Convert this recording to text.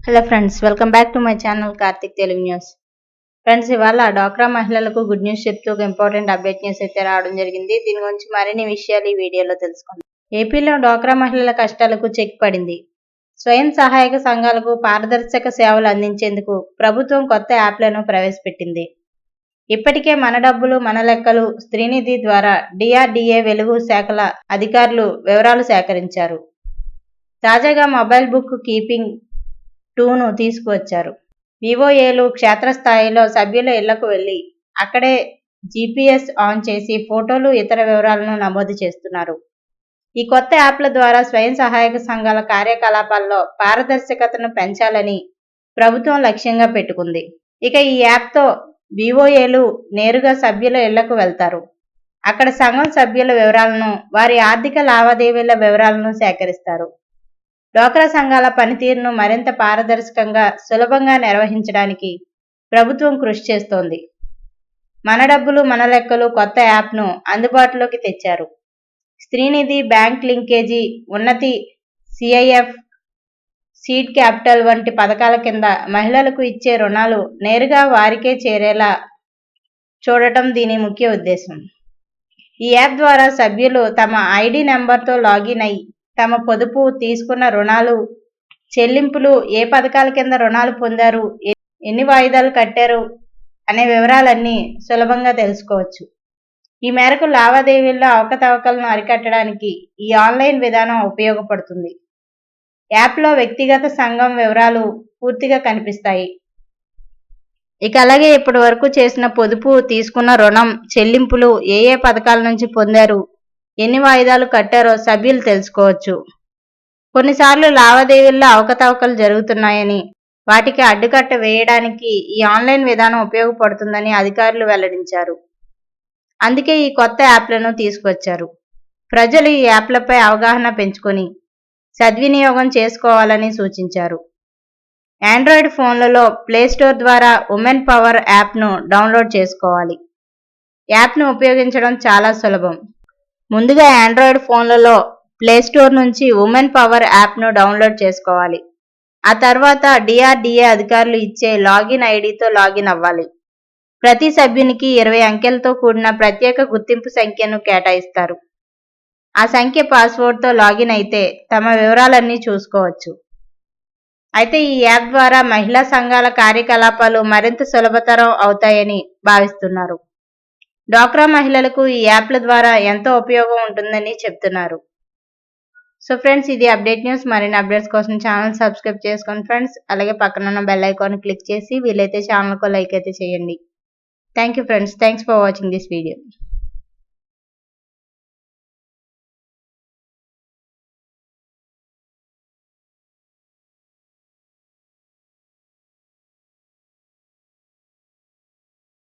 Hello friends, welcome back to my channel Karthik Telugu news. Friends, ఇవాళ డ్వాక్రా మహిళలకు గుడ్ న్యూస్ చెప్తూ ఒక ఇంపార్టెంట్ అప్డేట్ న్యూస్ అయితే రావడం జరిగింది. దీని గురించి మరిన్ని విషయాలు ఈ వీడియోలో తెలుసుకుందాం. ఏపీలో డ్వాక్రా మహిళల కష్టాలకు చెక్ పడింది. స్వయం సహాయక సంఘాలకు పారదర్శక సేవలు అందించేందుకు ప్రభుత్వం కొత్త యాప్లను ప్రవేశపెట్టింది. ఇప్పటికే మన డబ్బులు మన లెక్కలు స్త్రీనిధి ద్వారా డిఆర్డీఏ వెలుగు శాఖల అధికారులు వివరాలు సేకరించారు. తాజాగా మొబైల్ బుక్ కీపింగ్ 2ను తీసుకువచ్చారు. వివోఏలు క్షేత్రస్థాయిలో సభ్యుల ఇళ్లకు వెళ్లి అక్కడే జీపీఎస్ ఆన్ చేసి ఫోటోలు ఇతర వివరాలను నమోదు చేస్తున్నారు. ఈ కొత్త యాప్ల ద్వారా స్వయం సహాయక సంఘాల కార్యకలాపాల్లో పారదర్శకతను పెంచాలని ప్రభుత్వం లక్ష్యంగా పెట్టుకుంది. ఇక ఈ యాప్తో వివోఏలు నేరుగా సభ్యుల ఇళ్లకు వెళ్తారు. అక్కడ సంఘం సభ్యుల వివరాలను, వారి ఆర్థిక లావాదేవీల వివరాలను సేకరిస్తారు. డ్వాక్రా సంఘాల పనితీరును మరింత పారదర్శకంగా, సులభంగా నిర్వహించడానికి ప్రభుత్వం కృషి చేస్తోంది. మన డబ్బులు మన లెక్కలు కొత్త యాప్ను అందుబాటులోకి తెచ్చారు. స్త్రీనిధి, బ్యాంక్ లింకేజీ, ఉన్నతి, సిఐఎఫ్, సీడ్ క్యాపిటల్ వంటి పథకాల కింద మహిళలకు ఇచ్చే రుణాలు నేరుగా వారికే చేరేలా చూడటం దీని ముఖ్య ఉద్దేశం. ఈ యాప్ ద్వారా సభ్యులు తమ ఐడి నెంబర్తో లాగిన్ అయి తమ పొదుపు, తీసుకున్న రుణాలు, చెల్లింపులు, ఏ పథకాల కింద రుణాలు పొందారు, ఎన్ని వాయిదాలు కట్టారు అనే వివరాలన్నీ సులభంగా తెలుసుకోవచ్చు. ఈ మేరకు లావాదేవీల్లో అవకతవకలను అరికట్టడానికి ఈ ఆన్లైన్ విధానం ఉపయోగపడుతుంది. యాప్లో వ్యక్తిగత సంఘం వివరాలు పూర్తిగా కనిపిస్తాయి. ఇక అలాగే ఇప్పటి వరకు చేసిన పొదుపు, తీసుకున్న రుణం, చెల్లింపులు, ఏ పథకాల నుంచి పొందారు, ఎన్ని వాయిదాలు కట్టారో సభ్యులు తెలుసుకోవచ్చు. కొన్నిసార్లు లావాదేవీల్లో అవకతవకలు జరుగుతున్నాయని, వాటికి అడ్డుకట్ట వేయడానికి ఈ ఆన్లైన్ విధానం ఉపయోగపడుతుందని అధికారులు వెల్లడించారు. అందుకే ఈ కొత్త యాప్లను తీసుకొచ్చారు. ప్రజలు ఈ యాప్లపై అవగాహన పెంచుకొని సద్వినియోగం చేసుకోవాలని సూచించారు. ఆండ్రాయిడ్ ఫోన్లలో ప్లేస్టోర్ ద్వారా ఉమెన్ పవర్ యాప్ను డౌన్లోడ్ చేసుకోవాలి. యాప్ను ఉపయోగించడం చాలా సులభం. ముందుగా ఆండ్రాయిడ్ ఫోన్లలో ప్లేస్టోర్ నుంచి ఉమెన్ పవర్ యాప్ను డౌన్లోడ్ చేసుకోవాలి. ఆ తర్వాత డిఆర్డీఏ అధికారులు ఇచ్చే లాగిన్ ఐడితో లాగిన్ అవ్వాలి. ప్రతి సభ్యునికి 20 అంకెలతో కూడిన ప్రత్యేక గుర్తింపు సంఖ్యను కేటాయిస్తారు. ఆ సంఖ్య పాస్వర్డ్తో లాగిన్ అయితే తమ వివరాలన్నీ చూసుకోవచ్చు. అయితే ఈ యాప్ ద్వారా మహిళా సంఘాల కార్యకలాపాలు మరింత సులభతరం అవుతాయని భావిస్తున్నారు. డ్వాక్రా మహిళలకు ఈ యాప్ల ద్వారా ఎంతో ఉపయోగం ఉంటుందని చెప్తున్నారు. సో ఫ్రెండ్స్, ఇది అప్డేట్ న్యూస్. మరిన్ని అప్డేట్స్ కోసం ఛానల్ సబ్స్క్రైబ్ చేసుకోండి ఫ్రెండ్స్. అలాగే పక్కన ఉన్న బెల్ ఐకాన్ క్లిక్ చేసి వీలైతే ఛానల్కు లైక్ అయితే చేయండి. Thank you friends. Thanks for watching this video.